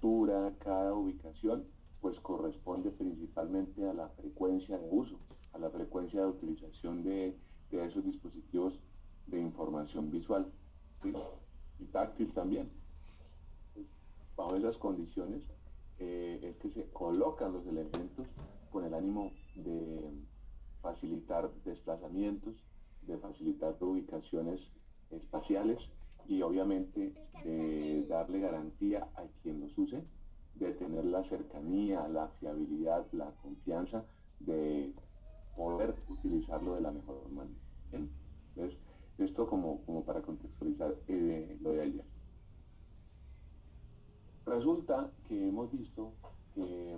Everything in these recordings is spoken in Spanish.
postura, cada ubicación, pues corresponde principalmente a la frecuencia de uso, a la frecuencia de utilización de esos dispositivos de información visual, ¿sí? Y táctil también. Bajo esas condiciones es que se colocan los elementos con el ánimo de facilitar desplazamientos, de facilitar ubicaciones espaciales y obviamente de darle garantía a quien los use, de tener la cercanía, la fiabilidad, la confianza de poder utilizarlo de la mejor manera. ¿Bien? Entonces, esto como para contextualizar lo de ayer. Resulta que hemos visto que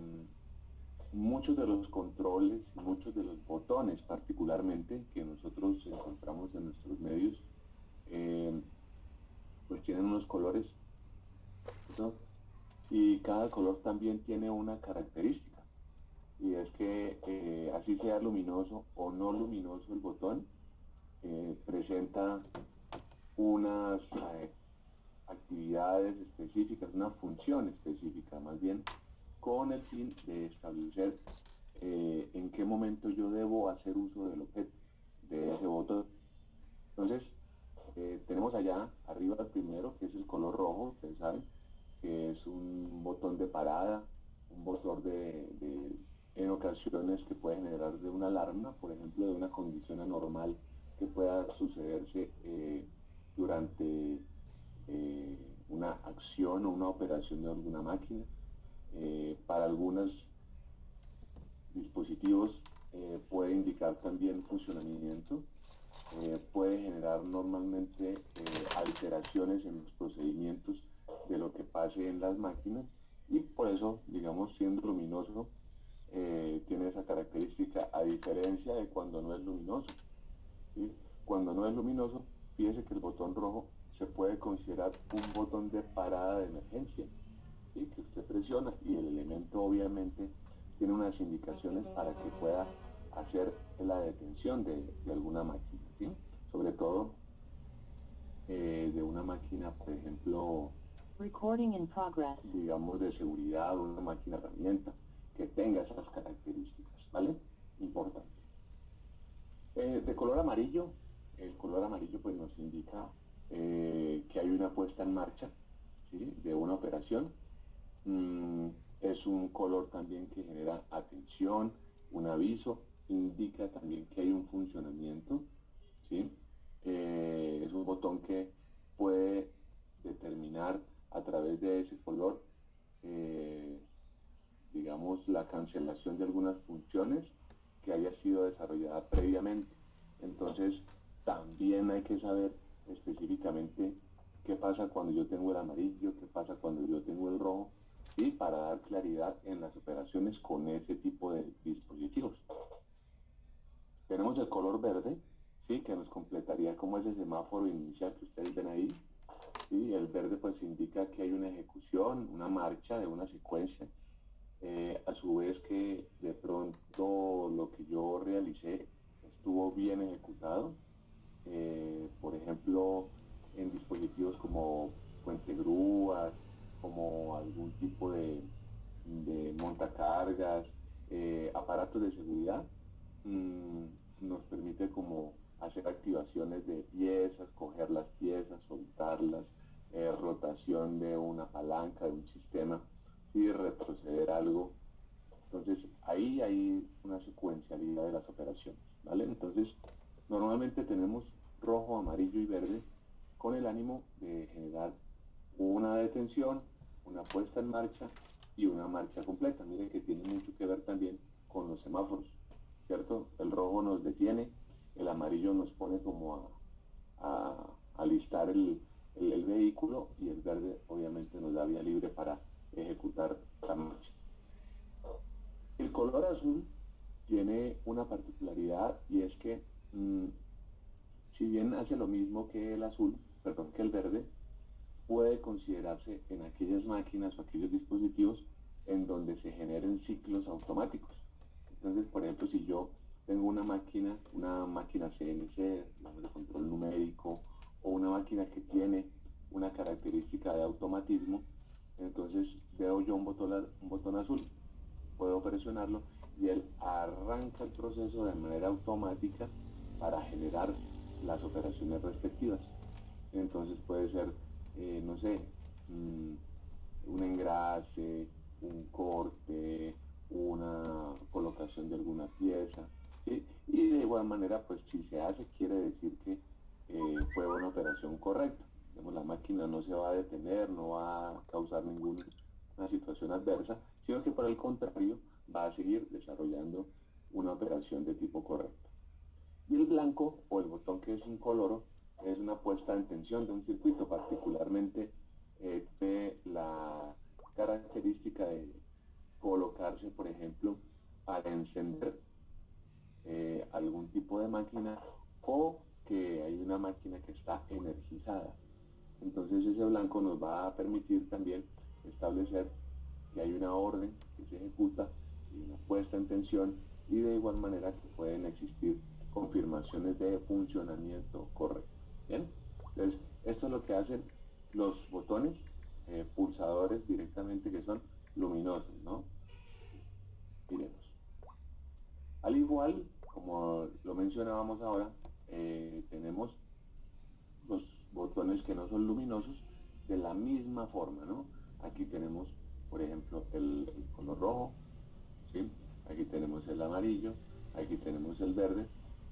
muchos de los controles, muchos de los botones particularmente que nosotros encontramos en nuestros medios, eh, pues tienen unos colores, ¿no? Y cada color también tiene una característica, y es que así sea luminoso o no luminoso el botón, presenta unas actividades específicas, una función específica más bien, con el fin de establecer en qué momento yo debo hacer uso del objeto, de ese botón. Entonces, tenemos allá arriba el primero, que es el color rojo, ustedes saben, que es un botón de parada, un botón en ocasiones que puede generar de una alarma, por ejemplo, de una condición anormal que pueda sucederse durante una acción o una operación de alguna máquina. Para algunos dispositivos puede indicar también funcionamiento, puede generar normalmente alteraciones en los procedimientos de lo que pase en las máquinas y por eso, digamos, siendo luminoso, tiene esa característica a diferencia de cuando no es luminoso, ¿sí? Cuando no es luminoso, fíjese que el botón rojo se puede considerar un botón de parada de emergencia, ¿sí? Que usted presiona y el elemento obviamente tiene unas indicaciones para que pueda hacer la detención de alguna máquina, ¿sí? Sobre todo de una máquina, por ejemplo, Recording in progress. digamos de seguridad, una máquina herramienta que tenga esas características, ¿vale? Importante. De color amarillo, el color amarillo pues nos indica que hay una puesta en marcha, ¿sí? De una operación. Es un color también que genera atención, un aviso, indica también que hay un funcionamiento, ¿sí? Es un botón que puede determinar a través de ese color, eh, digamos, la cancelación de algunas funciones que haya sido desarrollada previamente. Entonces, también hay que saber específicamente qué pasa cuando yo tengo el amarillo, qué pasa cuando yo tengo el rojo, y para dar claridad en las operaciones con ese tipo de dispositivos. Tenemos el color verde, ¿sí? Que nos completaría como ese semáforo inicial que ustedes ven ahí. ¿Sí? El verde pues indica que hay una ejecución, una marcha de una secuencia. A su vez que de pronto lo que yo realicé estuvo bien ejecutado. Por ejemplo, en dispositivos como puentegrúas, como algún tipo de montacargas, aparatos de seguridad, mmm, nos permite como hacer activaciones de piezas, coger las piezas, soltarlas, rotación de una palanca, de un sistema, y retroceder algo. Entonces, ahí hay una secuencialidad de las operaciones, ¿vale? Entonces, normalmente tenemos rojo, amarillo y verde con el ánimo de generar una detención, una puesta en marcha y una marcha completa. Mire que tiene mucho que ver también con los semáforos, ¿cierto? El rojo nos detiene, el amarillo nos pone como a alistar el vehículo y el verde obviamente nos da vía libre para ejecutar la marcha. El color azul tiene una particularidad y es que si bien hace lo mismo que el azul, perdón, que el verde, puede considerarse en aquellas máquinas o aquellos dispositivos en donde se generen ciclos automáticos. Entonces, por ejemplo, si yo tengo una máquina CNC, de control numérico, o una máquina que tiene una característica de automatismo, entonces debo veo yo un botón azul, puedo presionarlo y él arranca el proceso de manera automática para generar las operaciones respectivas. Entonces puede ser, no sé, un engrase, un corte, una colocación de alguna pieza, ¿sí? Y de igual manera, pues si se hace, quiere decir que fue una operación correcta. Digamos, la máquina no se va a detener, no va a causar ninguna situación adversa, sino que por el contrario va a seguir desarrollando una operación de tipo correcto. Y el blanco o el botón que es incoloro es una puesta en tensión de un circuito, particularmente de la característica de colocarse, por ejemplo, para encender algún tipo de máquina o que hay una máquina que está energizada. Entonces ese blanco nos va a permitir también establecer que hay una orden que se ejecuta y una puesta en tensión y de igual manera que pueden existir confirmaciones de funcionamiento correcto. ¿Bien? Entonces, esto es lo que hacen los botones pulsadores directamente que son luminosos, ¿no? Miremos. Al igual, como lo mencionábamos ahora, tenemos los botones que no son luminosos de la misma forma, ¿no? Aquí tenemos, por ejemplo, el color rojo, ¿sí? Aquí tenemos el amarillo, aquí tenemos el verde,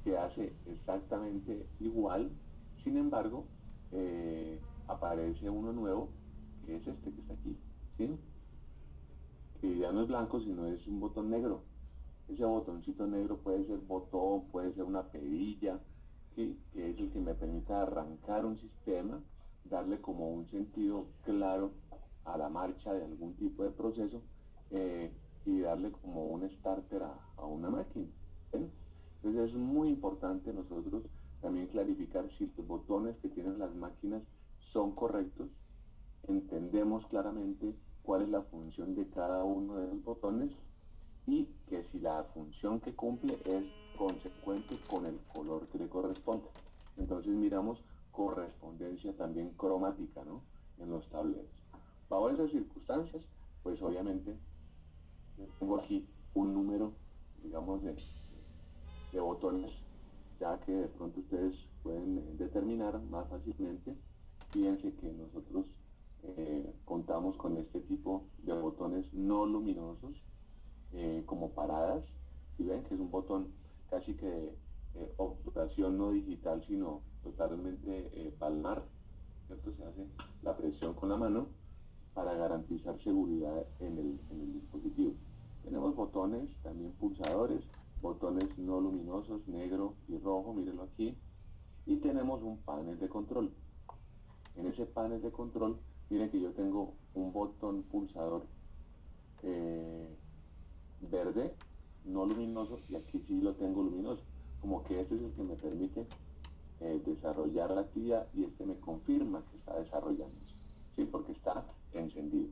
que hace exactamente igual. Sin embargo, aparece uno nuevo, que es este que está aquí, ¿sí? Que ya no es blanco, sino es un botón negro. Ese botoncito negro puede ser botón, puede ser una perilla, ¿sí? Que es el que me permita arrancar un sistema, darle como un sentido claro a la marcha de algún tipo de proceso y darle como un starter a una máquina. ¿Ven? Entonces es muy importante nosotros también clarificar si los botones que tienen las máquinas son correctos, entendemos claramente cuál es la función de cada uno de los botones y que si la función que cumple es consecuente con el color que le corresponde. Entonces miramos correspondencia también cromática, ¿no? En los tableros. Bajo esas circunstancias, pues obviamente tengo aquí un número, digamos, de botones, ya que de pronto ustedes pueden determinar más fácilmente. Fíjense que nosotros contamos con este tipo de botones no luminosos, como paradas, si ven que es un botón casi que de obturación no digital, sino totalmente palmar, ¿cierto? Se hace la presión con la mano para garantizar seguridad en el dispositivo. Tenemos botones, también pulsadores, botones no luminosos, negro y rojo, mírenlo aquí, y tenemos un panel de control. En ese panel de control, miren que yo tengo un botón pulsador verde, no luminoso, y aquí sí lo tengo luminoso, como que este es el que me permite desarrollar la actividad y este me confirma que está desarrollándose, ¿sí? Porque está encendido.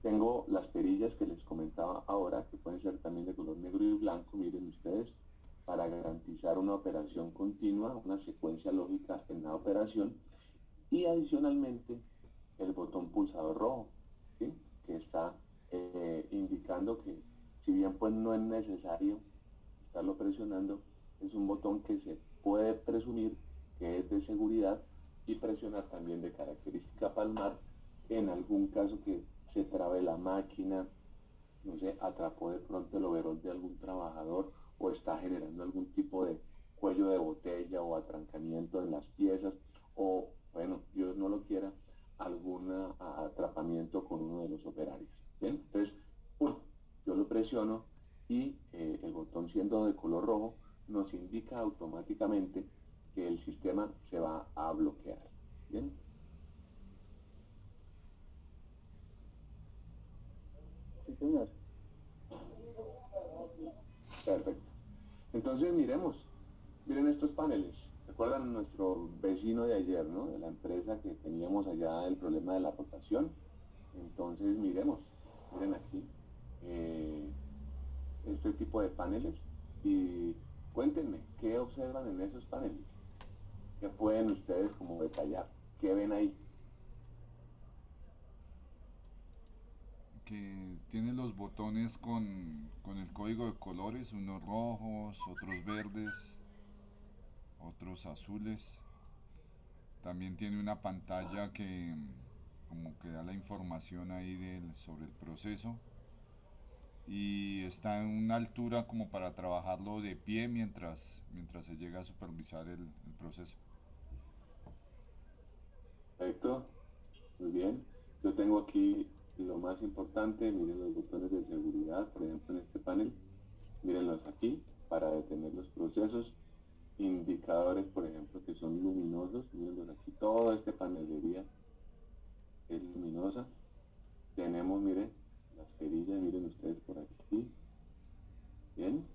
Tengo las perillas que les comentaba ahora, que pueden ser también de color negro y blanco, miren ustedes, para garantizar una operación continua, una secuencia lógica en la operación, y adicionalmente el botón pulsador rojo, ¿sí? Que está indicando que si bien pues no es necesario estarlo presionando, es un botón que se puede presumir que es de seguridad y presionar también de característica palmar en algún caso que se trabe la máquina, no sé, atrapó de pronto el overol de algún trabajador o está generando algún tipo de cuello de botella o atrancamiento en las piezas o, bueno, Dios no lo quiera, algún atrapamiento con uno de los operarios. ¿Bien? Entonces, yo lo presiono y el botón, siendo de color rojo, nos indica automáticamente que el sistema se va a bloquear. ¿Bien? Sí, señor. Perfecto. Entonces miren estos paneles. ¿Recuerdan nuestro vecino de ayer, ¿no? De la empresa que teníamos allá el problema de la rotación. Entonces miren aquí este tipo de paneles y cuéntenme, ¿qué observan en esos paneles? ¿Qué pueden ustedes como detallar? ¿Qué ven ahí? que tiene los botones con el código de colores, unos rojos, otros verdes, otros azules. También tiene una pantalla que como que da la información ahí sobre el proceso. Y está en una altura como para trabajarlo de pie mientras se llega a supervisar el proceso. Perfecto, muy bien. Yo tengo aquí lo más importante, miren los botones de seguridad, por ejemplo en este panel, mírenlos aquí para detener los procesos, indicadores, por ejemplo, que son luminosos, mírenlos aquí, todo este panelería es luminosa. Tenemos, miren, las cerillas, miren ustedes por aquí, bien.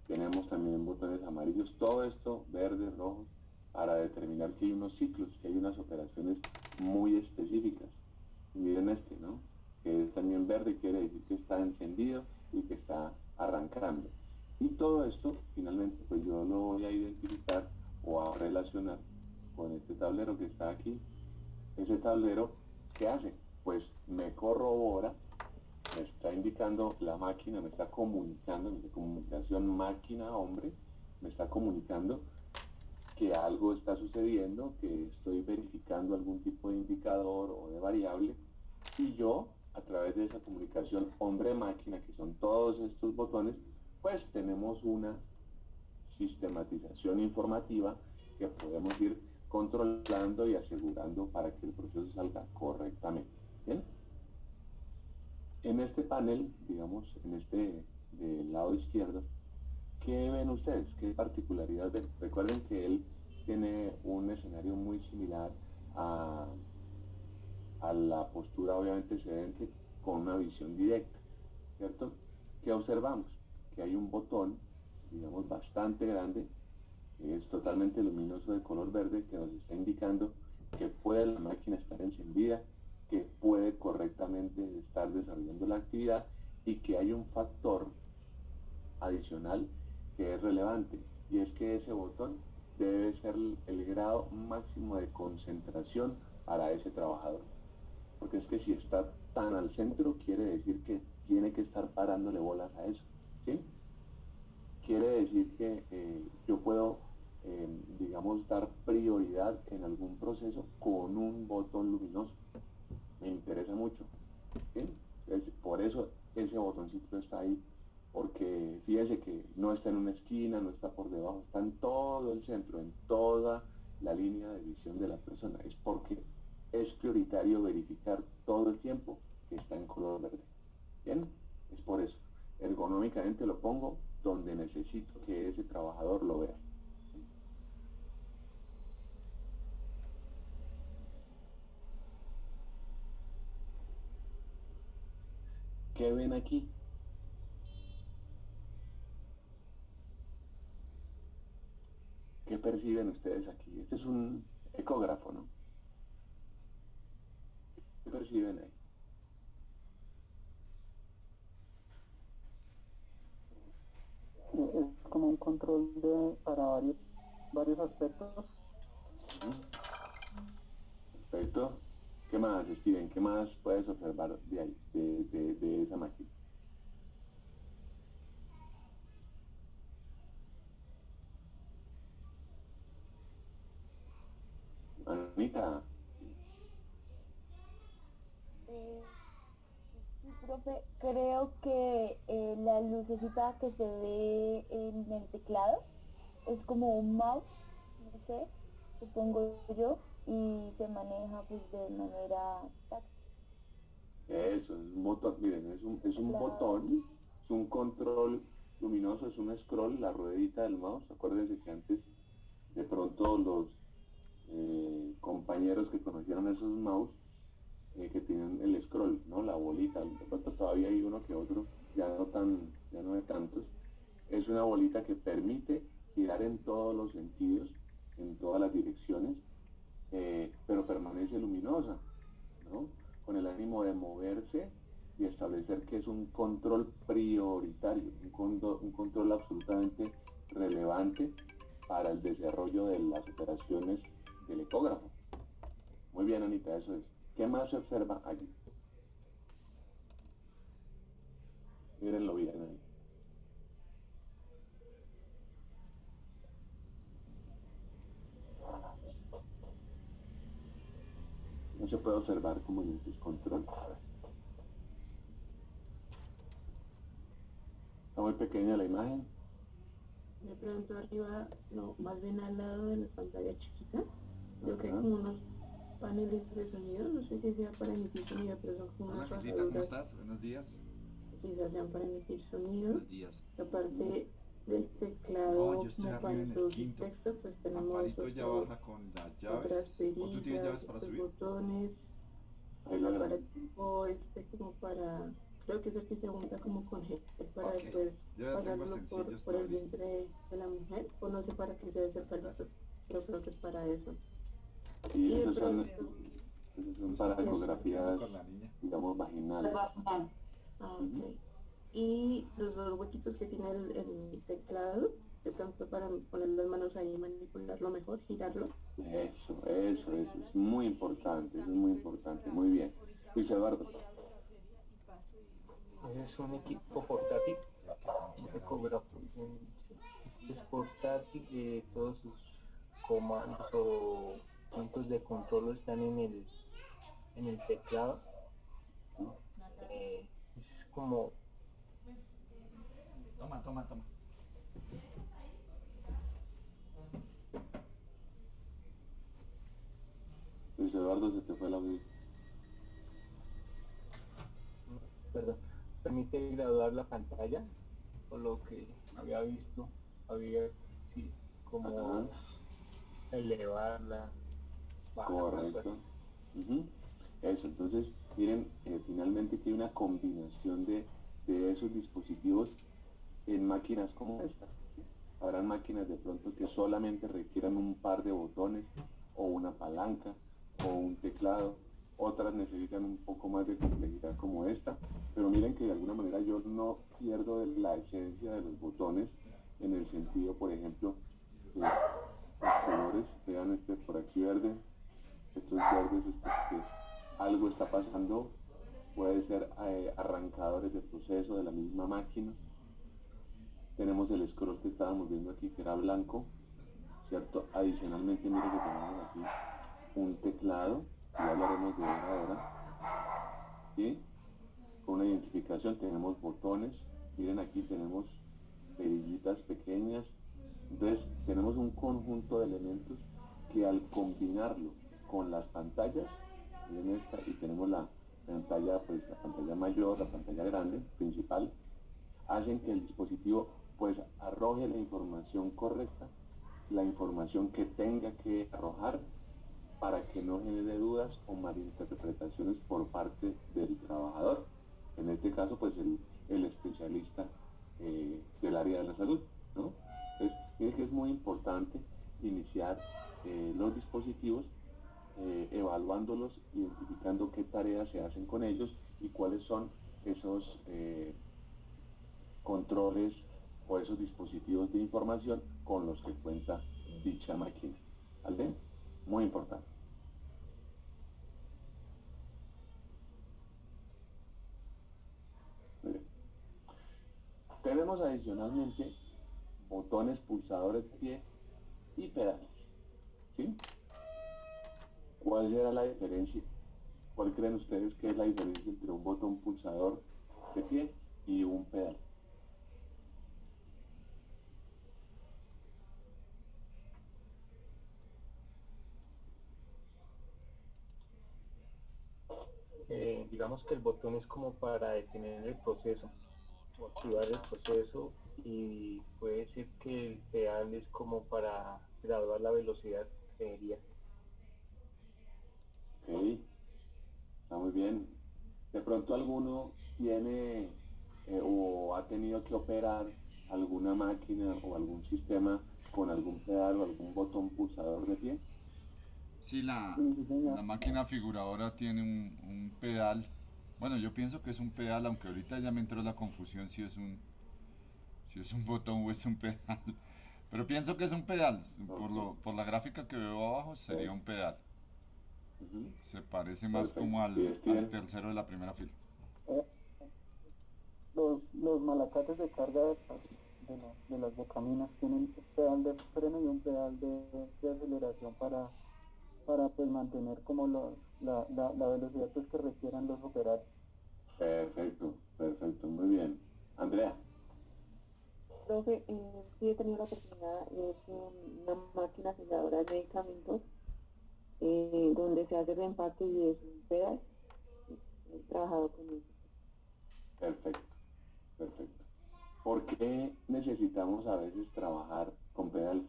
Tenemos también botones amarillos, todo esto verde, rojo, para determinar que hay unos ciclos, que hay unas operaciones muy específicas. Y miren este, ¿no? Que es también verde, quiere decir que está encendido y que está arrancando. Y todo esto, finalmente, pues yo lo voy a identificar o a relacionar con este tablero que está aquí. Ese tablero, ¿qué hace? Pues me corrobora, me está indicando la máquina, me está comunicando, mi comunicación máquina-hombre, me está comunicando que algo está sucediendo, que estoy verificando algún tipo de indicador o de variable, y yo, a través de esa comunicación hombre-máquina, que son todos estos botones, pues tenemos una sistematización informativa que podemos ir controlando y asegurando para que el proceso salga correctamente. ¿Bien? En este panel, digamos, en este del lado izquierdo, ¿qué ven ustedes? ¿Qué particularidad ven? Recuerden que él tiene un escenario muy similar a la postura obviamente sedente con una visión directa, ¿cierto? ¿Qué observamos? Que hay un botón, digamos, bastante grande, que es totalmente luminoso de color verde, que nos está indicando que puede la máquina estar encendida, que puede correctamente estar desarrollando la actividad y que hay un factor adicional que es relevante, y es que ese botón debe ser el grado máximo de concentración para ese trabajador, porque es que si está tan al centro quiere decir que tiene que estar parándole bolas a eso, ¿sí? Quiere decir que yo puedo, digamos, dar prioridad en algún proceso con un botón luminoso, me interesa mucho, ¿sí? Por eso ese botoncito está ahí, porque fíjese que no está en una esquina, no está por debajo, está en todo el centro, en toda la línea de visión de la persona. Es porque es prioritario verificar todo el tiempo que está en color verde. ¿Bien? Es por eso. Ergonómicamente lo pongo donde necesito que ese trabajador lo vea. ¿Qué ven aquí? ¿Qué perciben ustedes aquí? Este es un ecógrafo, ¿no? ¿Qué perciben ahí? Es como un control para varios aspectos. Perfecto. ¿Qué más, Steven? ¿Qué más puedes observar de ahí, de esa máquina? Anita, Sí, profe, creo que la lucecita que se ve en el teclado es como un mouse, no sé, supongo yo, y se maneja pues de manera táctil. eso, es un botón, miren, es un Claro. botón, es un control luminoso, es un scroll, la ruedita del mouse. Acuérdense que antes de pronto los compañeros que conocieron esos mouse que tienen el scroll, ¿no? La bolita, de pronto todavía hay uno que otro, ya no de tantos. Es una bolita que permite girar en todos los sentidos, en todas las direcciones, pero permanece luminosa, ¿no? Con el ánimo de moverse y establecer que es un control prioritario, un control absolutamente relevante para el desarrollo de las operaciones del ecógrafo. Muy bien, Anita, eso es. ¿Qué más se observa allí? observar como en el descontrol. Está muy pequeña la imagen. De pronto arriba, no, más bien al lado de la pantalla chiquita, creo que hay Ajá. como unos paneles de sonido, no sé si sea para emitir sonido, pero son como Hola, unas Carlita, ¿cómo bajaduras estás? Buenos días. que quizás sean para emitir sonido. Buenos días. Aparte del teclado, No, yo estoy como arriba para en el introducir quinto. texto, pues tenemos Amparito ya otros- baja con las otras llaves. ¿O tú tienes perillas, llaves para otros subir? botones, Ahí lo para agrandé. tipo como para, creo que es el que se junta como con gel, para Ok. después Yo ya tengo pasarlo sencillo, por está el listo. vientre de la mujer, o no sé para qué se debe ser palito, Gracias. pero creo que es para eso. Y Y de esos son, pronto, esos son Listo, para estamos ecografías, con la niña. digamos, vaginales. ah, ok. Y los dos huequitos que tiene el teclado, de pronto para poner las manos ahí y manipularlo mejor, girarlo. Eso es muy importante, eso es muy importante. Muy bien. Luis Eduardo. Es un equipo portátil, es portátil, todos sus comandos o puntos de control están en el teclado. Es como Toma. Luis Eduardo, se te fue el audio. perdón, permite graduar la pantalla, por lo que había visto, sí, como Ajá. elevarla, bajarla. Correcto. Ujú. Eso, entonces, miren, finalmente que hay una combinación de esos dispositivos en máquinas como esta. Habrán máquinas de pronto que solamente requieran un par de botones o una palanca o un teclado. Otras necesitan un poco más de complejidad como esta. Pero miren que de alguna manera yo no pierdo de la esencia de los botones en el sentido, por ejemplo, de los colores. Vean este por aquí verde. Estos verdes es porque algo está pasando. Puede ser arrancadores de proceso de la misma máquina. Tenemos el scroll que estábamos viendo aquí, que era blanco, ¿cierto? Adicionalmente, mire que tenemos aquí un teclado, ya hablaremos de él ahora, ¿sí? Con una identificación tenemos botones, miren aquí tenemos perillitas pequeñas, entonces tenemos un conjunto de elementos que al combinarlo con las pantallas, miren esta, y tenemos la pantalla, pues la pantalla mayor, la pantalla grande, principal, hacen que el dispositivo pues arroje la información correcta, la información que tenga que arrojar para que no genere dudas o malinterpretaciones por parte del trabajador. En este caso, pues el especialista del área de la salud, ¿no? Entonces, miren que es muy importante iniciar los dispositivos evaluándolos, identificando qué tareas se hacen con ellos y cuáles son esos controles o esos dispositivos de información con los que cuenta dicha máquina. ¿Vale? Muy importante. Muy bien. Tenemos adicionalmente botones, pulsadores de pie y pedales. ¿Sí? ¿Cuál será la diferencia? ¿Cuál creen ustedes que es la diferencia entre un botón pulsador de pie y un pedal? Digamos que el botón es como para detener el proceso o activar el proceso, y puede ser que el pedal es como para graduar la velocidad, creería. Ok, está muy bien. De pronto alguno tiene o ha tenido que operar alguna máquina o algún sistema con algún pedal o algún botón pulsador de pie. Sí, Sí, señor. la máquina figuradora tiene un pedal. Bueno, yo pienso que es un pedal, aunque ahorita ya me entró la confusión si es un botón o es un pedal. Pero pienso que es un pedal. Por la gráfica que veo abajo sería un pedal. Ujú. Se parece más Perfecto. como Sí, es al bien. tercero de la primera fila. Los malacates de carga de las bocaminas tienen un pedal de freno y un pedal de aceleración para para pues mantener como la velocidad pues que requieran los operarios. Perfecto, perfecto, muy bien. Andrea, Profe, sí he tenido la oportunidad, es una máquina selladora de medicamentos, donde se hace reempaque y desinfecta. He trabajado con eso. perfecto, perfecto. ¿Por qué necesitamos a veces trabajar con pedales?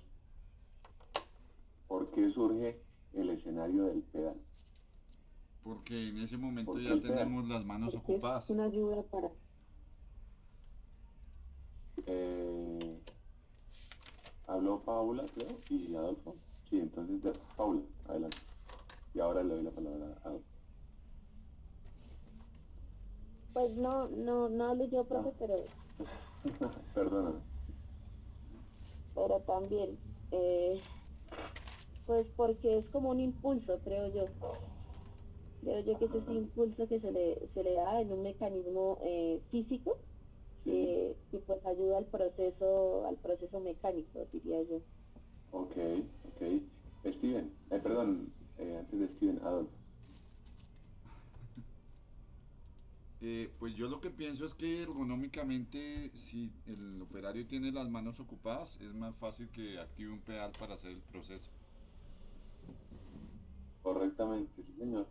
¿Por qué surge el escenario del pedal? Porque en ese momento ¿Por qué ya el pedal? tenemos las manos Porque es ocupadas. una ayuda para... Eh, habló Paula, creo, y Adolfo. Sí, entonces, Paula, adelante. Y ahora le doy la palabra a Adolfo. Pues no hablé yo, profe, Perdóname. pero también, eh, pues porque es como un impulso, creo yo. Creo yo que ese es un impulso que se le da en un mecanismo físico Sí, que pues ayuda al proceso mecánico, diría yo. ok, ok. Steven, perdón, antes de Steven, Adolfo. Pues yo lo que pienso es que ergonómicamente, si el operario tiene las manos ocupadas, es más fácil que active un pedal para hacer el proceso. Correctamente, sí, señor.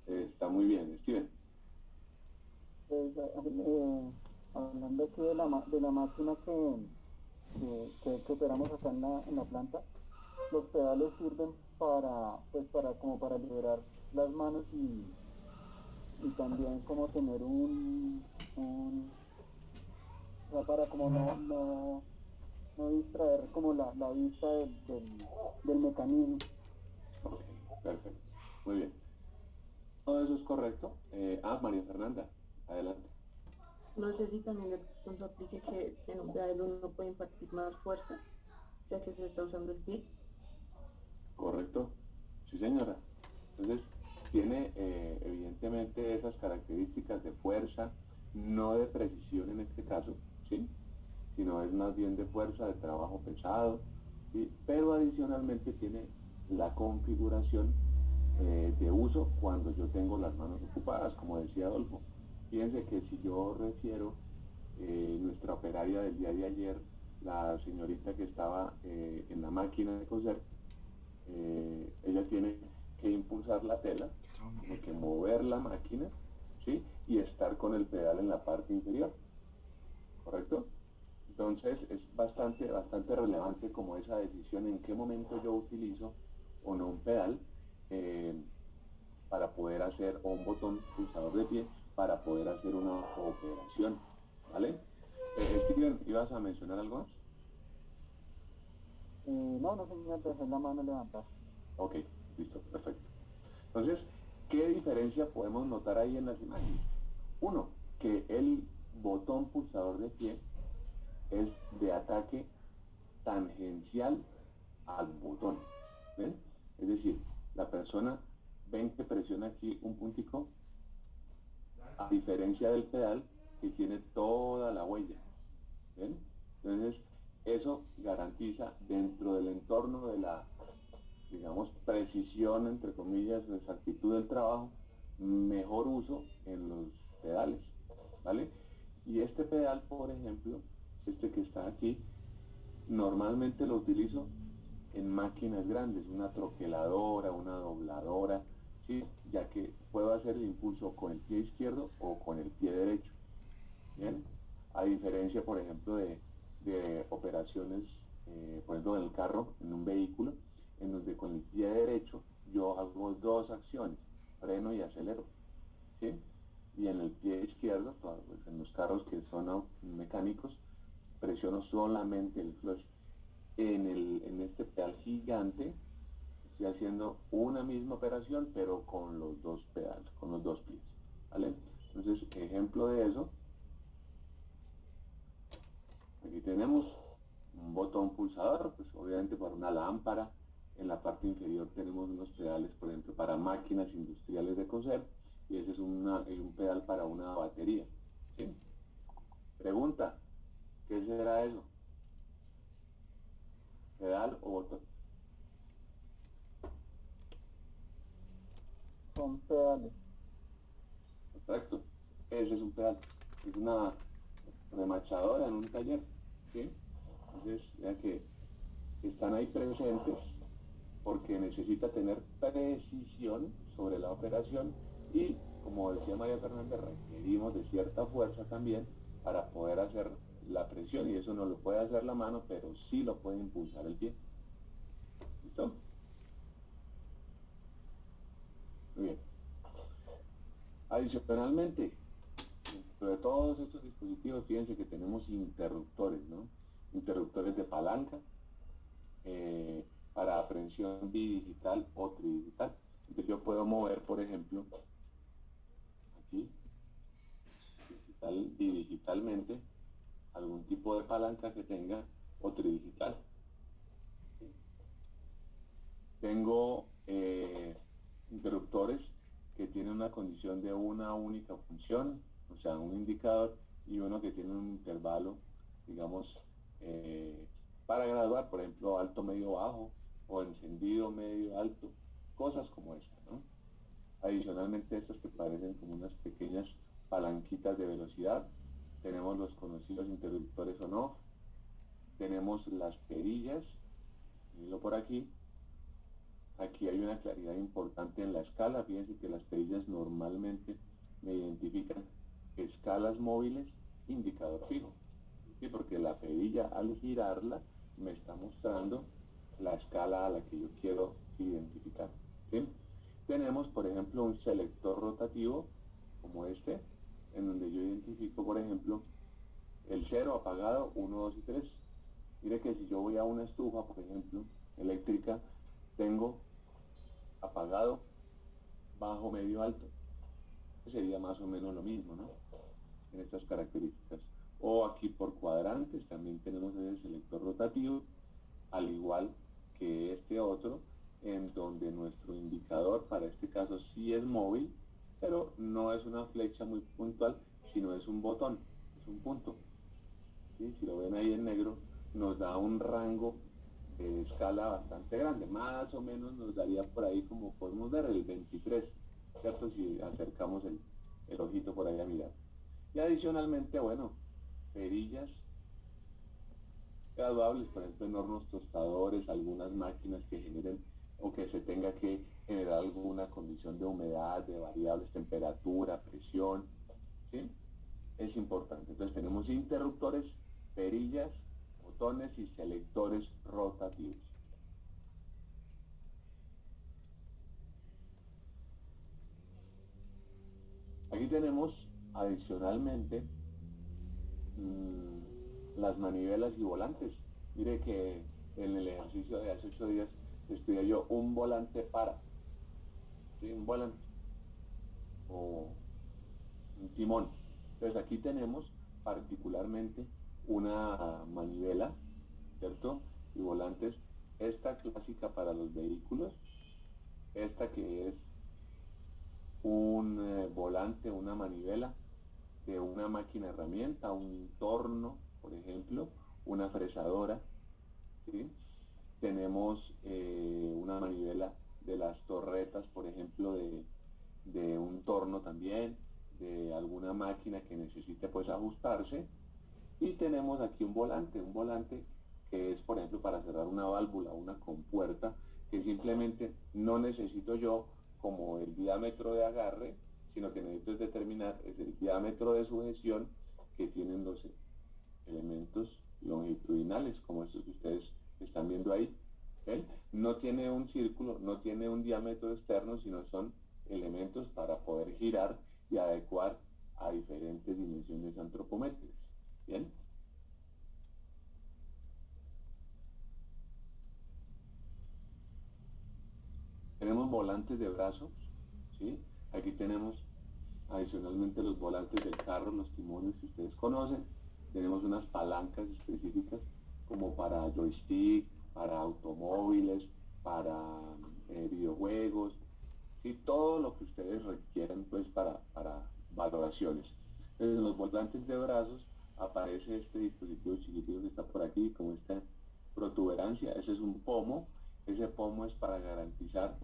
Está muy bien, Steven. Pues, hablando aquí de la máquina que operamos acá en la planta, los pedales sirven pues como para liberar las manos y también como tener o sea, para como no distraer como la vista del mecanismo. Ok, perfecto. Muy bien. Todo eso es correcto. María Fernanda, adelante. No sé si también de pronto aplique que en un pedal uno puede impartir más fuerza, ya que se está usando el pie. Correcto. Sí, señora. Entonces, tiene evidentemente esas características de fuerza, no de precisión en este caso, ¿sí? Sino es más bien de fuerza, de trabajo pesado, ¿sí? Pero adicionalmente tiene la configuración de uso cuando yo tengo las manos ocupadas, como decía Adolfo. Fíjense que si yo refiero nuestra operaria del día de ayer, la señorita que estaba en la máquina de coser, ella tiene que impulsar la tela, tiene que mover la máquina, ¿sí? Y estar con el pedal en la parte inferior, ¿correcto? Entonces es bastante relevante como esa decisión en qué momento yo utilizo o no un pedal eh, para poder hacer, o un botón pulsador de pie para poder hacer una operación, ¿vale? Steven, ¿ibas a mencionar algo más? No, señor, dejé la mano levantada. Ok, listo, perfecto. Entonces, ¿qué diferencia podemos notar ahí en las imágenes? Uno, que el botón pulsador de pie es de ataque tangencial al botón. ¿Ven? Es decir, la persona, ven que presiona aquí un puntico, a diferencia del pedal que tiene toda la huella. ¿Ven? Entonces, eso garantiza dentro del entorno de la, digamos, precisión, entre comillas, exactitud del trabajo, mejor uso en los pedales, ¿vale? Y este pedal, por ejemplo, este que está aquí, normalmente lo utilizo en máquinas grandes, una troqueladora, una dobladora, ¿sí? Ya que puedo hacer el impulso con el pie izquierdo o con el pie derecho, ¿bien? A diferencia, por ejemplo, de operaciones, por ejemplo, en el carro, en un vehículo, en donde con el pie derecho yo hago dos acciones, freno y acelero, ¿sí? Y en el pie izquierdo, pues, en los carros que son mecánicos, presiono solamente el clutch. En este pedal gigante estoy haciendo una misma operación, pero con los dos pedales, con los dos pies, ¿vale? Entonces, ejemplo de eso, aquí tenemos un botón pulsador, pues obviamente para una lámpara. En la parte inferior tenemos unos pedales, por ejemplo, para máquinas industriales de coser, y ese es un pedal para una batería, ¿sí? Pregunta, ¿qué será eso? ¿Pedal o botón? son pedales. Exacto. Ese es un pedal. Es una remachadora en un taller. ¿Sí? Entonces, ya que están ahí presentes porque necesita tener precisión sobre la operación y, como decía María Fernanda, requerimos de cierta fuerza también para poder hacer la presión, y eso no lo puede hacer la mano, pero sí lo puede impulsar el pie. ¿Listo? Muy bien. Adicionalmente, dentro de todos estos dispositivos, fíjense que tenemos interruptores, ¿no? Interruptores de palanca, para aprehensión bidigital o tridigital. Entonces yo puedo mover, por ejemplo, aquí, bidigitalmente, algún tipo de palanca que tenga o tridigital. ¿Sí? Tengo interruptores que tienen una condición de una única función, o sea, un indicador, y uno que tiene un intervalo, digamos, para graduar, por ejemplo, alto, medio, bajo, o encendido, medio, alto, cosas como esta, ¿no? Adicionalmente, estas que parecen como unas pequeñas palanquitas de velocidad. Tenemos los conocidos interruptores on-off, tenemos las perillas, miro por aquí. Aquí hay una claridad importante en la escala. Fíjense que las perillas normalmente me identifican escalas móviles, indicador fijo. ¿Sí? Porque la perilla, al girarla, me está mostrando la escala a la que yo quiero identificar. ¿Sí? Tenemos, por ejemplo, un selector rotativo, como este, en donde yo identifico, por ejemplo, el 0 apagado, 1, 2 y 3. Mire que si yo voy a una estufa, por ejemplo, eléctrica, tengo apagado, bajo, medio, alto. Sería más o menos lo mismo, ¿no? En estas características. O aquí por cuadrantes también tenemos ese selector rotativo, al igual que este otro, en donde nuestro indicador, para este caso sí es móvil, pero no es una flecha muy puntual, sino es un botón, es un punto. ¿Sí? Si lo ven ahí en negro, nos da un rango de escala bastante grande, más o menos nos daría por ahí, como podemos ver, el 23, ¿cierto? Si acercamos el ojito por ahí a mirar. Y adicionalmente, bueno, perillas graduables, por ejemplo, en hornos tostadores, algunas máquinas que generen o que se tenga que generar alguna condición de humedad, de variables, temperatura, presión, ¿sí? Es importante. Entonces tenemos interruptores, perillas, botones y selectores rotativos. Aquí tenemos adicionalmente las manivelas y volantes. Mire que en el ejercicio de hace 8 días estudié yo un volante para, ¿sí? Un volante o un timón. Entonces aquí tenemos particularmente una manivela, ¿cierto? Y volantes, esta clásica para los vehículos, esta que es un volante, una manivela de una máquina herramienta, un torno, por ejemplo, una fresadora, ¿sí? Tenemos una manivela de las torretas, por ejemplo, de un torno también, de alguna máquina que necesite pues ajustarse. Y tenemos aquí un volante que es, por ejemplo, para cerrar una válvula, una compuerta, que simplemente no necesito yo como el diámetro de agarre, sino que necesito es determinar es el diámetro de sujeción que tienen los elementos longitudinales, como estos que ustedes están viendo ahí. ¿Ven? No tiene un círculo, no tiene un diámetro externo, sino son elementos para poder girar y adecuar a diferentes dimensiones antropométricas. ¿Bien? Tenemos volantes de brazos, ¿sí? Aquí tenemos adicionalmente los volantes del carro, los timones que ustedes conocen. Tenemos unas palancas específicas como para joystick, para automóviles, para videojuegos, ¿sí? Todo lo que ustedes requieran pues para valoraciones. Entonces en los volantes de brazos aparece este dispositivo chiquitito que está por aquí, como esta protuberancia. Ese es un pomo. Ese pomo es para garantizar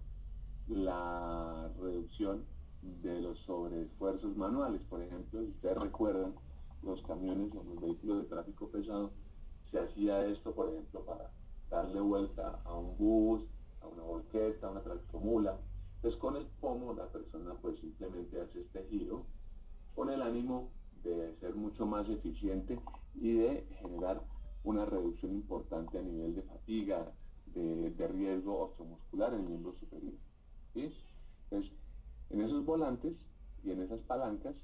la reducción de los sobreesfuerzos manuales. Por ejemplo, si ustedes recuerdan, los camiones o los vehículos de tráfico pesado, se hacía esto, por ejemplo, para darle vuelta a un bus, a una volqueta, a una tractomula. Entonces, con el pomo, la persona pues simplemente hace este giro con el ánimo de ser mucho más eficiente y de generar una reducción importante a nivel de fatiga, de riesgo osteomuscular en el miembro superior. ¿Sí? Entonces, en esos volantes y en esas palancas,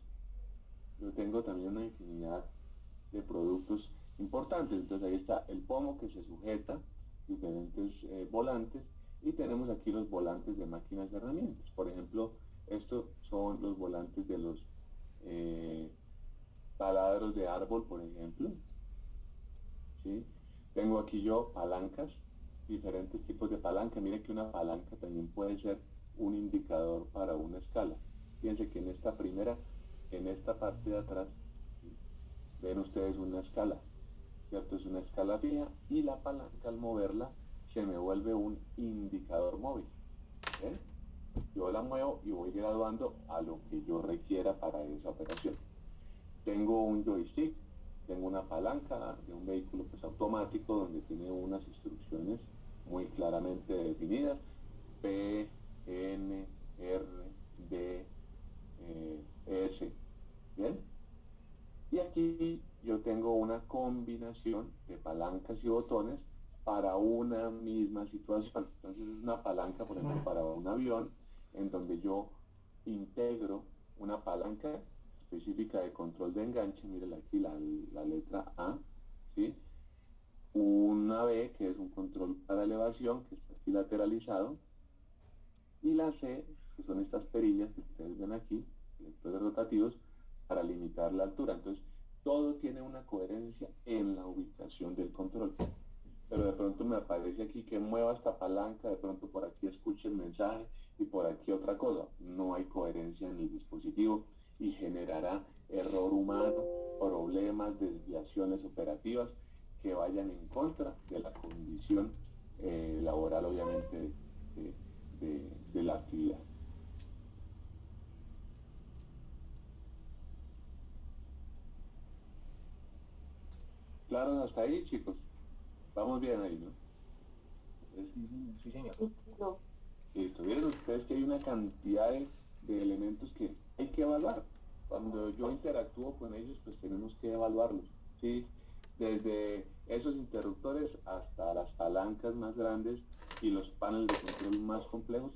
yo tengo también una infinidad de productos importantes. Entonces ahí está el pomo que se sujeta, diferentes volantes, y tenemos aquí los volantes de máquinas y herramientas. Por ejemplo, estos son los volantes de los taladros de árbol, por ejemplo. ¿Sí? Tengo aquí yo palancas, diferentes tipos de palanca. Miren que una palanca también puede ser un indicador para una escala. Fíjense que en esta primera, en esta parte de atrás, ¿sí? Ven ustedes una escala, ¿cierto? Es una escala fija y la palanca al moverla se me vuelve un indicador móvil. ¿Ven? Yo la muevo y voy graduando a lo que yo requiera para esa operación. Tengo un joystick, tengo una palanca de un vehículo pues, automático donde tiene unas instrucciones muy claramente definidas: P, N, R, D, S. ¿Bien? Y aquí yo tengo una combinación de palancas y botones para una misma situación. Entonces es una palanca, por ejemplo, para un avión, en donde yo integro una palanca específica de control de enganche. Miren aquí la letra A, ¿sí? Una B, que es un control para elevación, que está aquí lateralizado, y la C, que son estas perillas que ustedes ven aquí, selectores rotativos, para limitar la altura. Entonces, todo tiene una coherencia en la ubicación del control. Pero de pronto me aparece aquí que mueva esta palanca, de pronto por aquí escuche el mensaje y por aquí otra cosa. No hay coherencia en el dispositivo y generará error humano, problemas, desviaciones operativas que vayan en contra de la condición laboral, obviamente, de la actividad. ¿Claro hasta ahí, chicos? Vamos bien ahí, ¿no? Sí, señor. No. Listo. Vieron ustedes que hay una cantidad de elementos que hay que evaluar. Cuando yo interactúo con ellos, pues tenemos que evaluarlos, ¿sí? Desde esos interruptores hasta las palancas más grandes y los paneles de control más complejos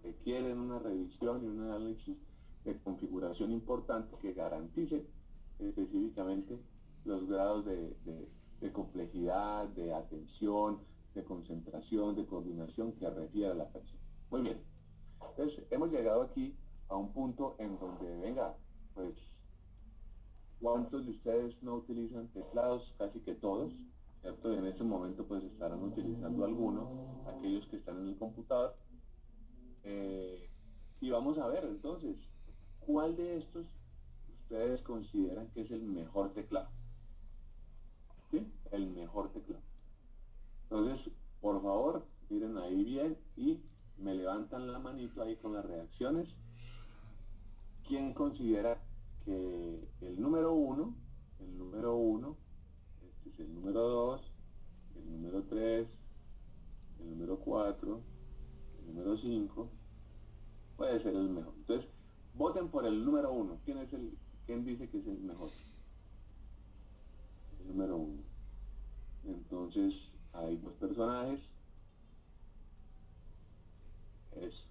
requieren una revisión y un análisis de configuración importante que garantice específicamente los grados de complejidad, de atención, de concentración, de coordinación que requiere la persona. Muy bien. Entonces, hemos llegado aquí a un punto en donde, venga, pues, ¿cuántos de ustedes no utilizan teclados? Casi que todos, ¿cierto? Y en ese momento, pues, estarán utilizando alguno, aquellos que están en el computador. Y vamos a ver, entonces, ¿cuál de estos ustedes consideran que es el mejor teclado? ¿Sí? El mejor teclado. Entonces, por favor, miren ahí bien y me levantan la manito ahí con las reacciones. ¿Quién considera que el número uno, este es el número 2, el número 3, el número 4, el número 5, puede ser el mejor? Entonces, voten por el número 1. ¿Quién dice que es el mejor? El número 1. Entonces, hay dos personajes. Eso.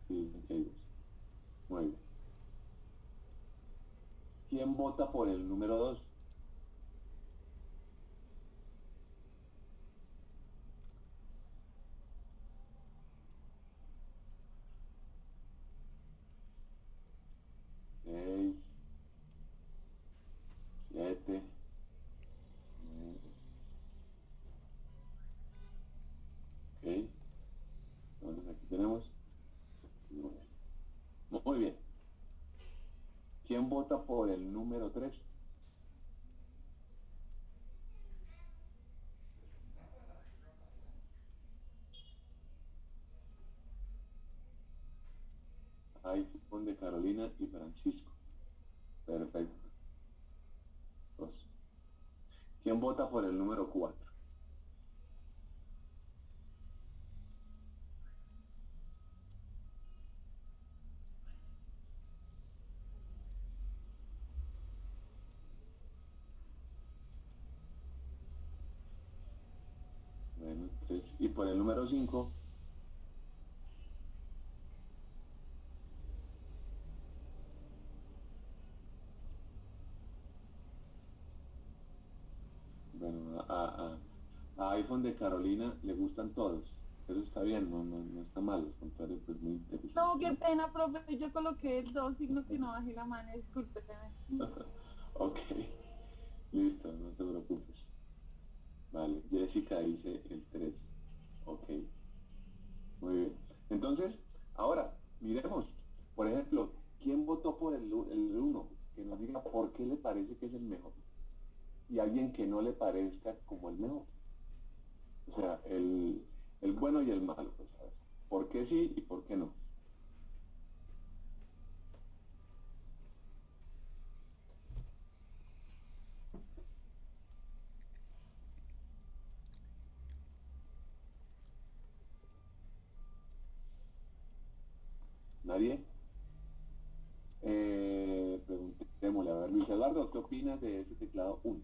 Sí, hay dos. Muy bien. ¿Quién vota por el número 2? Seis, 7, 9. Ok. Entonces aquí tenemos 9. Muy bien. ¿Quién vota por el número 3? y Francisco. Perfecto. Dos. ¿Quién vota por el número 4? Bueno, 3. Y por el número 5. Bueno, a iPhone de Carolina le gustan todos. Eso está bien, no está mal. Al contrario, pues muy interesante. No, qué pena, profe. Yo coloqué el 2 signos que no bajé la mano, discúlpeme. Ok, listo, no te preocupes. Vale, Jessica dice el 3. Ok, muy bien. Entonces, ahora, miremos. Por ejemplo, ¿quién votó por el 1? Que nos diga por qué le parece que es el mejor. Y alguien que no le parezca como el mejor. O sea, el bueno y el malo, pues, ¿sabes? ¿Por qué sí y por qué no? ¿Nadie? Preguntémosle, a ver, Luis Eduardo, ¿qué opinas de ese teclado 1?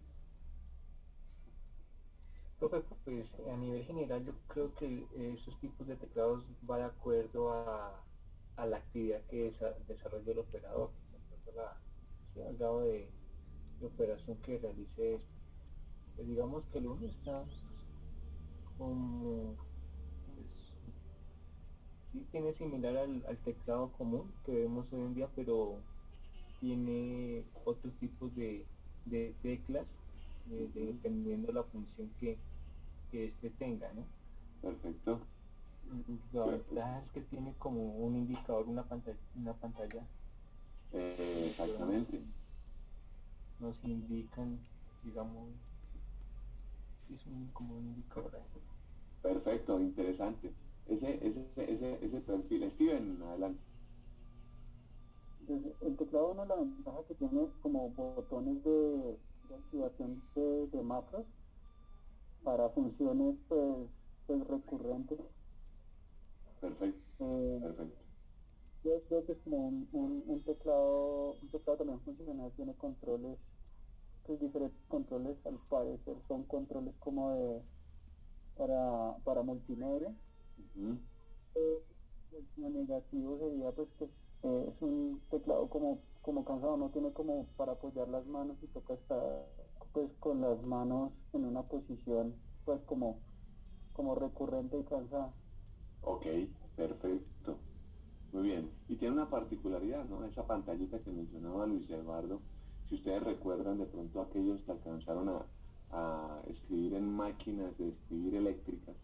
Profe, pues a nivel general yo creo que esos tipos de teclados va de acuerdo a la actividad que desarrolla el operador, de acuerdo al grado de operación que realice esto. Pues digamos que el uno está como, pues, sí tiene similar al teclado común que vemos hoy en día, pero tiene otros tipos de teclas dependiendo de la función que este tenga, ¿no? Perfecto. La ventaja es que tiene como un indicador, una pantalla Exactamente. nos indican, digamos, es como un indicador ahí. Perfecto, interesante. Ese perfil. Steven, adelante. El teclado 1, la ventaja que tiene como botones de activación de macros para funciones pues recurrentes. Perfecto, perfecto. Yo creo que es como un teclado también funcional, tiene controles, pues diferentes controles al parecer, son controles como para multimedia. Ujú. Lo negativo sería pues que es un teclado como cansado, no tiene como para apoyar las manos y toca estar pues con las manos en una posición pues como recurrente y cansada. Ok, perfecto. Muy bien. Y tiene una particularidad, ¿no? Esa pantallita que mencionaba Luis Eduardo, si ustedes recuerdan de pronto aquellos que alcanzaron a escribir en máquinas de escribir eléctricas,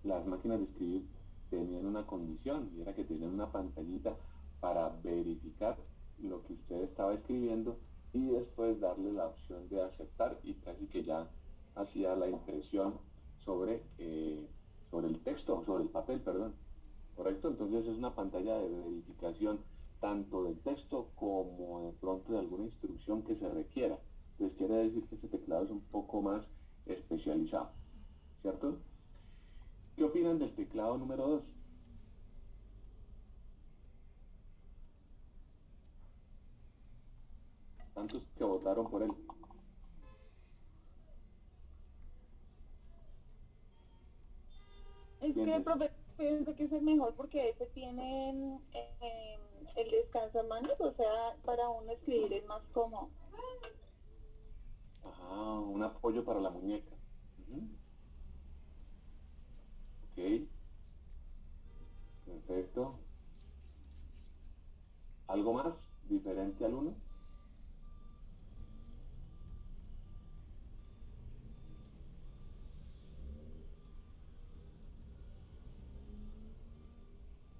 las máquinas de escribir tenían una condición y era que tenían una pantallita para verificar lo que usted estaba escribiendo y después darle la opción de aceptar y casi que ya hacía la impresión sobre el texto, sobre el papel, perdón. ¿Correcto? Entonces es una pantalla de verificación tanto del texto como de pronto de alguna instrucción que se requiera. Entonces quiere decir que este teclado es un poco más especializado, ¿cierto? ¿Qué opinan del teclado número 2? Tantos que votaron por él. Es que, profe, pienso que es el mejor porque ese tiene el descansamanos, o sea, para uno escribir es más cómodo. Ajá, un apoyo para la muñeca. Ujú. Ok, perfecto. ¿Algo más diferente al 1?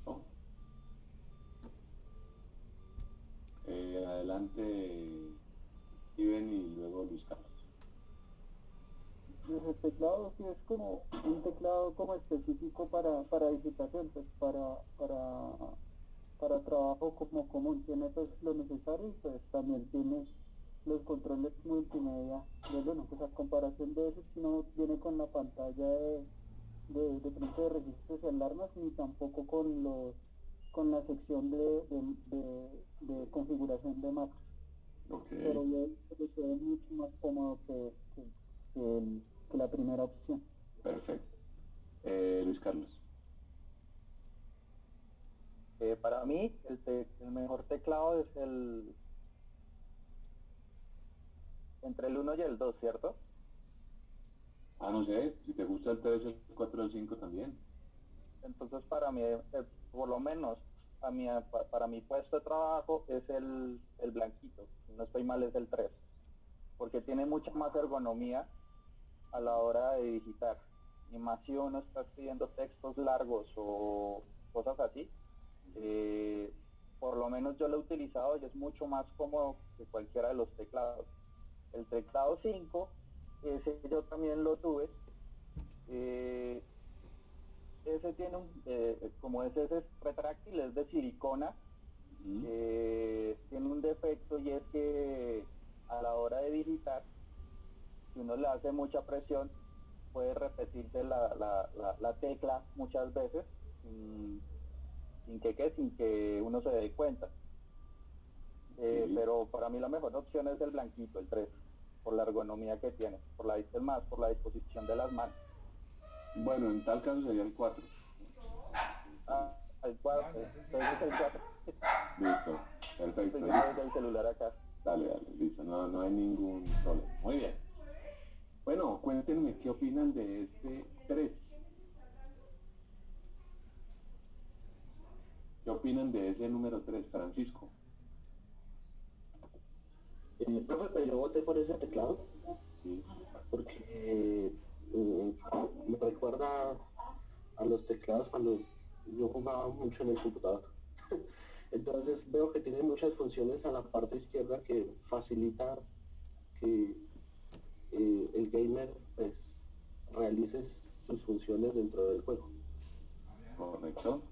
¿No? Adelante, Steven y luego Luis Carlos. Pues el teclado sí es como un teclado como específico para digitación, pues para trabajo como común. Tiene pues lo necesario y pues también tiene los controles multimedia. Bueno, pues a comparación de eso, si no viene con la pantalla de pronto de registros y alarmas, ni tampoco con la sección de configuración de macros. Okay. Pero yo creo que es mucho más cómodo que la primera opción. Perfecto. Luis Carlos. Para mí, el mejor teclado es entre el 1 y el 2, ¿cierto? No sé, si te gusta el 3, el 4, el 5 también. Entonces, para mí, por lo menos, para mi puesto de trabajo es el blanquito, si no estoy mal es el 3, porque tiene mucha más ergonomía a la hora de digitar. Y más si uno está escribiendo textos largos o cosas así, por lo menos yo lo he utilizado y es mucho más cómodo que cualquiera de los teclados. El teclado 5, ese yo también lo tuve. Ese tiene como ese es retráctil, es de silicona. Tiene un defecto y es que a la hora de digitar, si uno le hace mucha presión, puede repetirse la tecla muchas veces sin que uno se dé cuenta. Pero para mí la mejor opción es el blanquito, el 3, por la ergonomía que tiene, por la disposición de las manos. Bueno, en tal caso sería el 4. El 4, entonces el 4. Listo, perfecto. Estoy viendo el celular acá. Dale, listo, no hay ningún problema. Muy bien. Bueno, cuéntenme qué opinan de este 3. ¿Qué opinan de ese número 3, Francisco? Profe, pero yo voté por ese teclado Sí. porque me recuerda a los teclados cuando yo jugaba mucho en el computador. Entonces veo que tiene muchas funciones a la parte izquierda que facilita que el gamer pues realice sus funciones dentro del juego. Correcto.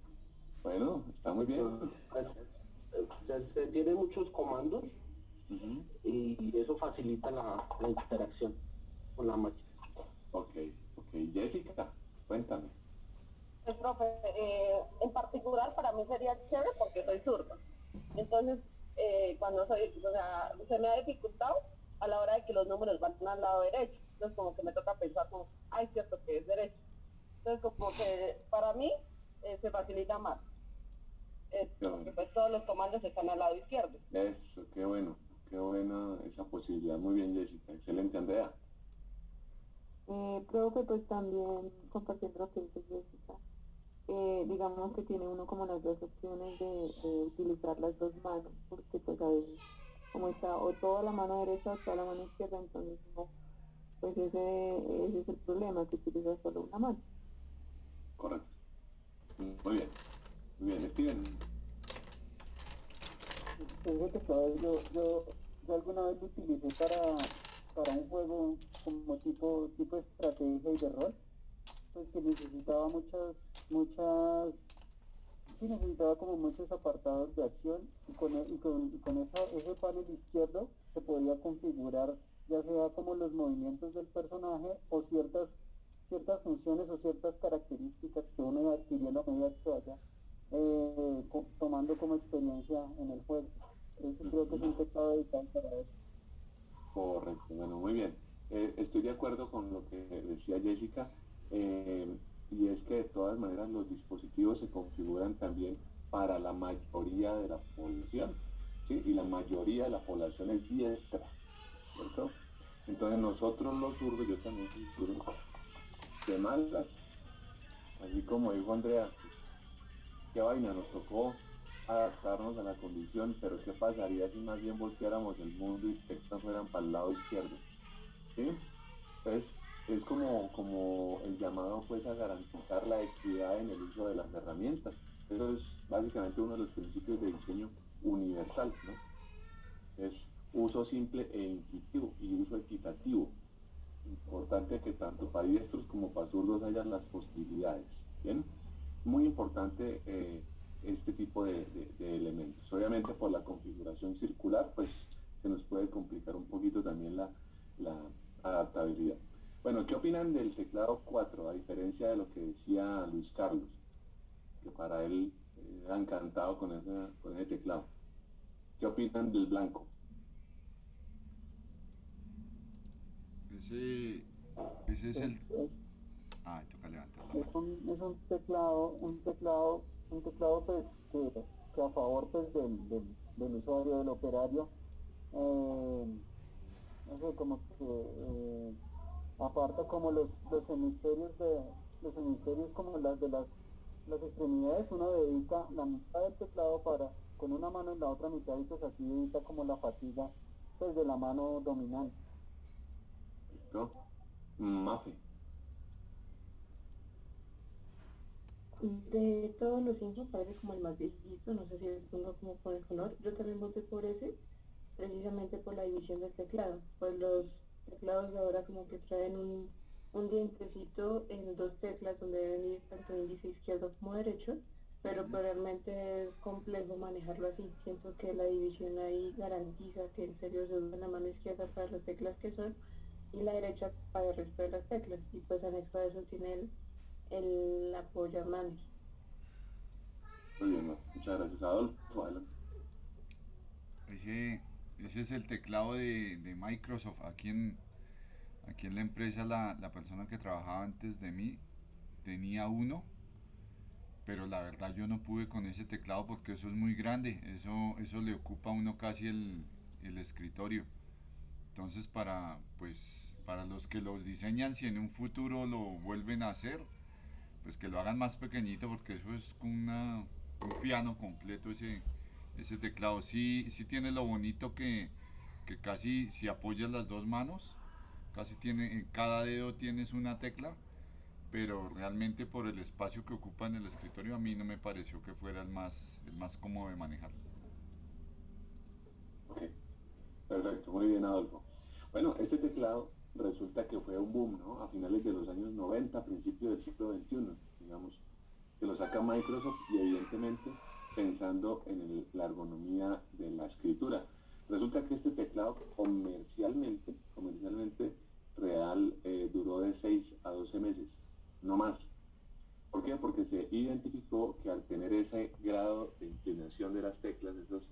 Bueno, está muy bien. Se tiene muchos comandos y eso facilita la interacción con la máquina. Ok. Jessica, cuéntame. Pues, profe, en particular para mí sería chévere porque soy zurdo. Entonces, cuando se me ha dificultado a la hora de que los números van al lado derecho. Entonces, como que me toca pensar como, ay, cierto que es derecho. Entonces, como que para mí se facilita más. Porque pues todos los comandos están al lado izquierdo. Eso, qué buena esa posibilidad. Muy bien, Jessica. Excelente, Andrea. Profe, pues también compartiendo lo que dice Jessica, digamos que tiene uno como las dos opciones de utilizar las dos manos, porque pues a veces como está o toda la mano derecha o toda la mano izquierda, entonces no, pues ese es el problema, que utiliza solo una mano. Correcto. Muy bien, Steven. Ese teclado yo alguna vez lo utilicé para un juego como tipo estrategia y de rol, pues que necesitaba necesitaba como muchos apartados de acción y con ese panel izquierdo se podía configurar ya sea como los movimientos del personaje o ciertas funciones o ciertas características que uno iba adquiriendo a medida que vaya tomando como experiencia en el juego. Eso creo que es un teclado dedicado para eso. Correcto, bueno, muy bien. Estoy de acuerdo con lo que decía Jessica, y es que de todas maneras los dispositivos se configuran también para la mayoría de la población, ¿sí? Y la mayoría de la población es diestra, ¿cierto? Entonces nosotros los zurdos, yo también soy zurdo, de malas, así como dijo Andrea, qué vaina, nos tocó adaptarnos a la condición, pero qué pasaría si más bien volteáramos el mundo y textos fueran para el lado izquierdo, ¿sí? Entonces es como el llamado pues a garantizar la equidad en el uso de las herramientas. Eso es básicamente uno de los principios de diseño universal, ¿no? Es uso simple e intuitivo y uso equitativo. Importante que tanto para diestros como para zurdos hayan las posibilidades, ¿bien? Muy importante este tipo de elementos. Obviamente por la configuración circular, pues se nos puede complicar un poquito también la adaptabilidad. Bueno, ¿qué opinan del teclado 4, a diferencia de lo que decía Luis Carlos? Que para él era encantado con ese teclado. ¿Qué opinan del blanco? Ese es el... Ay, toca levantar la Es mano. un teclado pues que a favor pues del usuario, del operario, no sé, como que aparta como los hemisferios como las extremidades. Uno dedica la mitad del teclado para con una mano en la otra mitad, y pues así evita como la fatiga pues de la mano dominante. ¿No? Mafe. De todos los 5 parece como el más viejito, no sé si les pongo como por el color. Yo también voté por ese, precisamente por la división del teclado. Pues los teclados de ahora como que traen un dientecito en 2 teclas donde deben ir tanto índice izquierdo como derecho, pero pues realmente es complejo manejarlo así. Siento que la división ahí garantiza que en serio se usa la mano izquierda para las teclas que son y la derecha para el resto de las teclas, y pues anexo a eso tiene el apoyamanos. Muy bien, muchas gracias, Adolfo. Adelante. Ese es el teclado de Microsoft. Aquí en la empresa la persona que trabajaba antes de mí tenía uno, pero la verdad yo no pude con ese teclado porque eso es muy grande. Eso le ocupa a uno casi el escritorio. Entonces para los que los diseñan, si en un futuro lo vuelven a hacer, pues que lo hagan más pequeñito, porque eso es como un piano completo ese teclado. Sí tiene lo bonito que casi si apoyas las dos manos, casi en cada dedo tienes una tecla, pero realmente por el espacio que ocupa en el escritorio a mí no me pareció que fuera el más cómodo de manejar. Ok, perfecto, muy bien, Adolfo. Bueno, este teclado resulta que fue un boom, ¿no? A finales de los años 90, principios del siglo XXI, digamos, que lo saca Microsoft, y evidentemente pensando en la ergonomía de la escritura. Resulta que este teclado comercialmente real, duró de 6 a 12 meses, no más. ¿Por qué? Porque se identificó que al tener ese grado de inclinación de las teclas, esas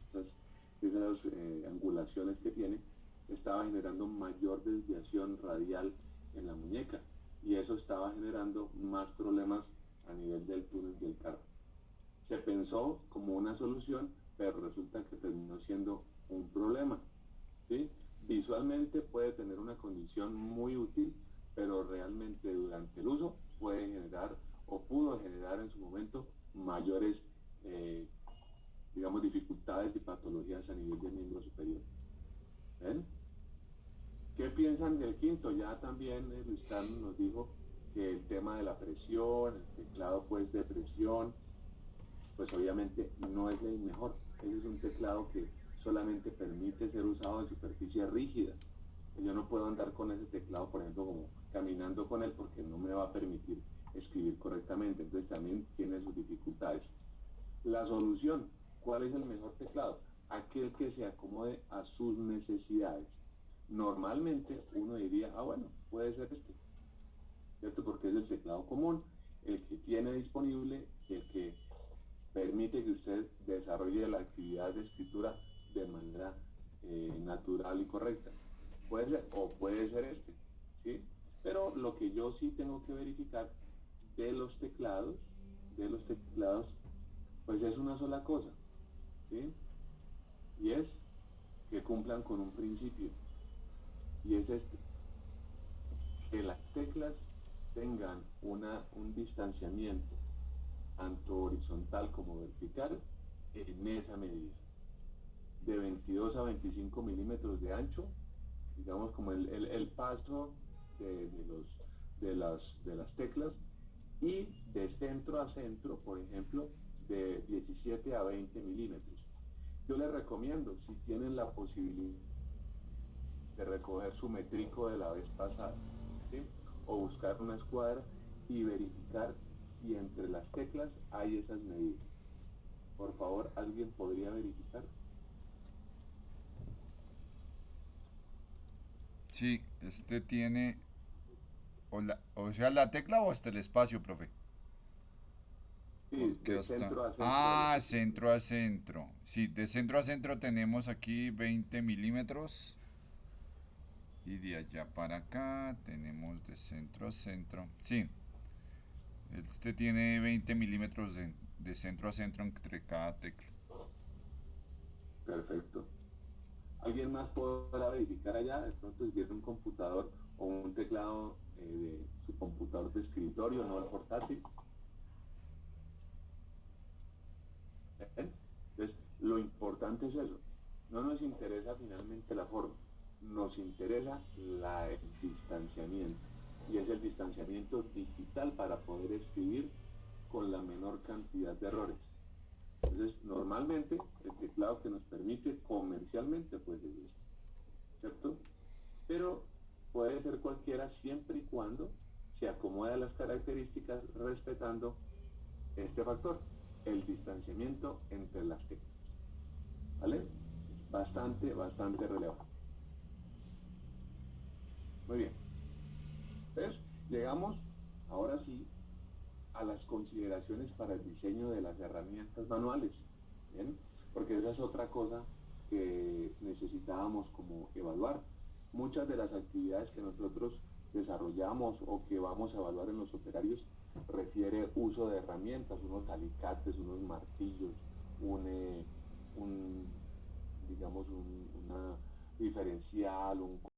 angulaciones que tiene, estaba generando mayor desviación radial en la muñeca, y eso estaba generando más problemas a nivel del túnel del carpo. Se pensó como una solución, pero resulta que terminó siendo un problema, ¿sí? Visualmente puede tener una condición muy útil, pero realmente durante el uso puede generar o pudo generar en su momento mayores digamos, dificultades y patologías a nivel del miembro superior. ¿Ven? ¿Qué piensan del quinto? Ya también Luis Carlos nos dijo que el tema de la presión, el teclado pues de presión, pues obviamente no es el mejor. Ese es un teclado que solamente permite ser usado en superficies rígidas. Yo no puedo andar con ese teclado, por ejemplo, como caminando con él, porque no me va a permitir escribir correctamente. Entonces también tiene sus dificultades. La solución, ¿cuál es el mejor teclado? Aquel que se acomode a sus necesidades. Normalmente uno diría, bueno, puede ser este, ¿cierto? Porque es el teclado común, el que tiene disponible, el que permite que usted desarrolle la actividad de escritura de manera natural y correcta. Puede ser, o puede ser este, ¿sí? Pero lo que yo sí tengo que verificar de los teclados, pues es una sola cosa, ¿sí? Y es que cumplan con un principio, y es este: que las teclas tengan un distanciamiento tanto horizontal como vertical en esa medida, de 22 a 25 milímetros de ancho, digamos como el paso de las teclas, y de centro a centro, por ejemplo, de 17 a 20 milímetros. Yo les recomiendo, si tienen la posibilidad de recoger su métrico de la vez pasada, ¿sí? O buscar una escuadra y verificar si entre las teclas hay esas medidas. Por favor, ¿alguien podría verificar? Sí, este tiene, o sea, la tecla o hasta el espacio, profe. Sí, Porque de hasta... centro a centro. Ah, centro a centro. Sí, de centro a centro tenemos aquí 20 milímetros. Y de allá para acá tenemos de centro a centro. Sí, este tiene 20 milímetros de centro a centro entre cada tecla. Perfecto. ¿Alguien más podrá verificar allá? De pronto si tiene un computador o un teclado de su computador de escritorio, no el portátil. ¿Ven? Entonces, lo importante es eso. No nos interesa finalmente la forma, nos interesa el distanciamiento. Y es el distanciamiento digital para poder escribir con la menor cantidad de errores. Entonces, normalmente, el teclado que nos permite comercialmente, pues es este, ¿cierto? Pero puede ser cualquiera siempre y cuando se acomode a las características respetando este factor, el distanciamiento entre las teclas. ¿Vale? Bastante relevante. Muy bien. Entonces, llegamos ahora sí a las consideraciones para el diseño de las herramientas manuales. ¿Bien? Porque esa es otra cosa que necesitábamos como evaluar. Muchas de las actividades que nosotros desarrollamos o que vamos a evaluar en los operarios refiere uso de herramientas, unos alicates, unos martillos, digamos una diferencial, un